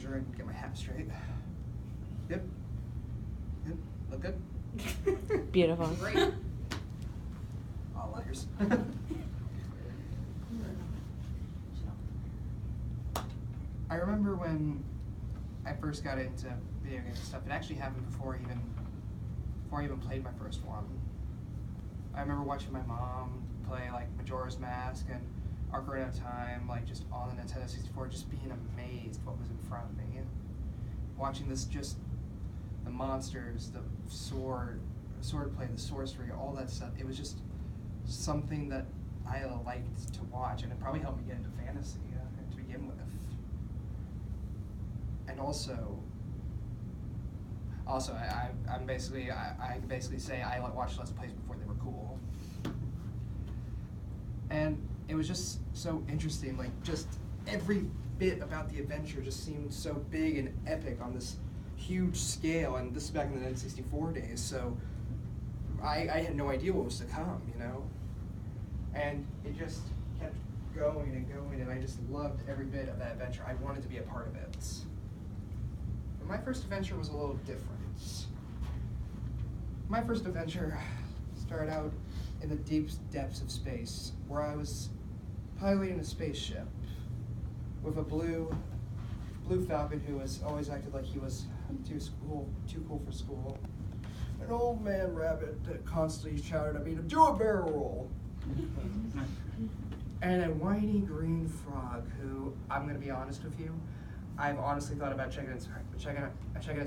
measure and get my hat straight. Yep. Yep. Look good? Beautiful. Great. All letters. I remember when I first got into video games and stuff. It actually happened before I even played my first one. I remember watching my mom play like Majora's Mask and Ocarina of Time, like just on the Nintendo 64, just being amazed what was in front of me. Watching this, just the monsters, the swordplay, the sorcery, all that stuff. It was just something that I liked to watch, and it probably helped me get into fantasy to begin with. And also I can basically say I watched Let's Plays before they were cool. And it was just so interesting, like just every bit about the adventure just seemed so big and epic on this huge scale, and this is back in the N64 days, so I had no idea what was to come, you know? And it just kept going and going, and I just loved every bit of that adventure. I wanted to be a part of it. But my first adventure was a little different. My first adventure started out in the deep depths of space, where I was piloting a spaceship with a blue falcon who was always acted like he was too cool for school. An old man rabbit that constantly shouted at me to do a barrel roll. And a whiny green frog who, I'm going to be honest with you, I've honestly thought about checking his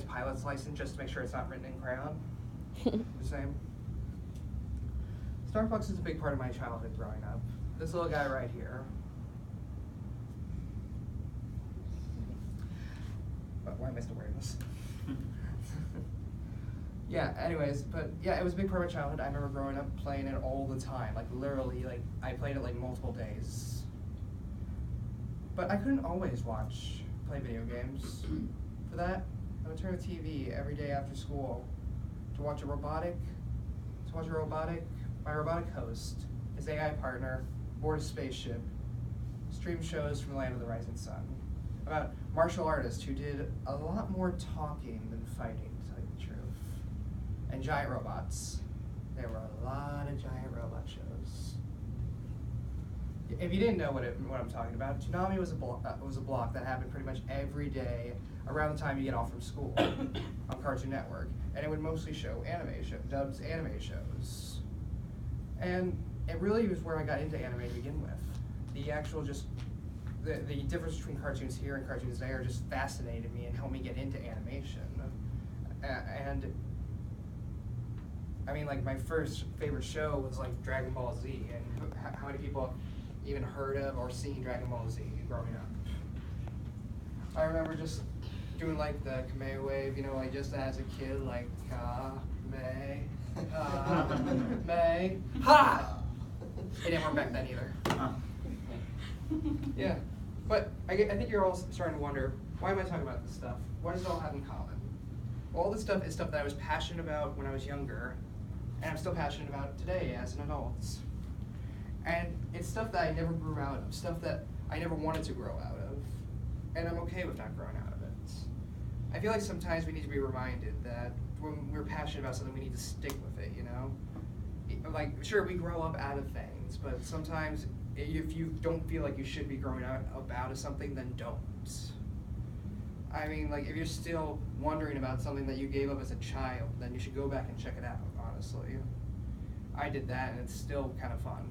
pilot's license just to make sure it's not written in crayon. The same. Starbucks is a big part of my childhood growing up. This little guy right here. But why am I still wearing this? Yeah, anyways, but yeah, it was a big part of my childhood. I remember growing up playing it all the time, like literally, like I played it like multiple days. But I couldn't always play video games. For that, I would turn the TV every day after school to watch my robotic host, his AI partner, board a spaceship, stream shows from the land of the rising sun about martial artists who did a lot more talking than fighting, to tell you the truth. And giant robots. There were a lot of giant robot shows. If you didn't know what I'm talking about, Toonami was a block that happened pretty much every day around the time you get off from school on Cartoon Network, and it would mostly show dubbed anime shows. And it really was where I got into anime to begin with. The actual the difference between cartoons here and cartoons there just fascinated me and helped me get into animation. And I mean, like my first favorite show was like Dragon Ball Z, and how many people even heard of or seen Dragon Ball Z growing up? I remember just doing like the Kamei wave, you know, like just as a kid, like Kamei, Kamei, ha! It didn't work back then either. Yeah, but I think you're all starting to wonder, why am I talking about this stuff? What does it all have in common? Well, all this stuff is stuff that I was passionate about when I was younger, and I'm still passionate about today as an adult. And it's stuff that I never grew out of, stuff that I never wanted to grow out of, and I'm okay with not growing out of it. I feel like sometimes we need to be reminded that when we're passionate about something, we need to stick with it, you know? Like, sure, we grow up out of things, but sometimes if you don't feel like you should be growing out of something, then don't. I mean, like, if you're still wondering about something that you gave up as a child, then you should go back and check it out, honestly. I did that, and it's still kind of fun.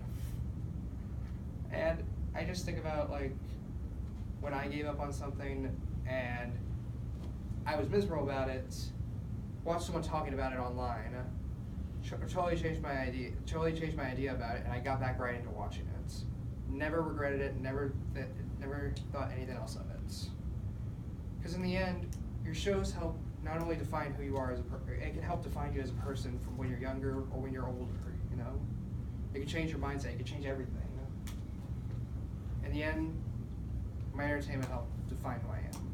And I just think about, like, when I gave up on something and I was miserable about it, watched someone talking about it online, totally changed my idea about it, and I got back right into watching it. Never regretted it, never thought anything else of it. Because in the end, your shows help not only define who you are as a person, it can help define you as a person from when you're younger or when you're older, you know? It can change your mindset, it can change everything. In the end, my entertainment helped define who I am.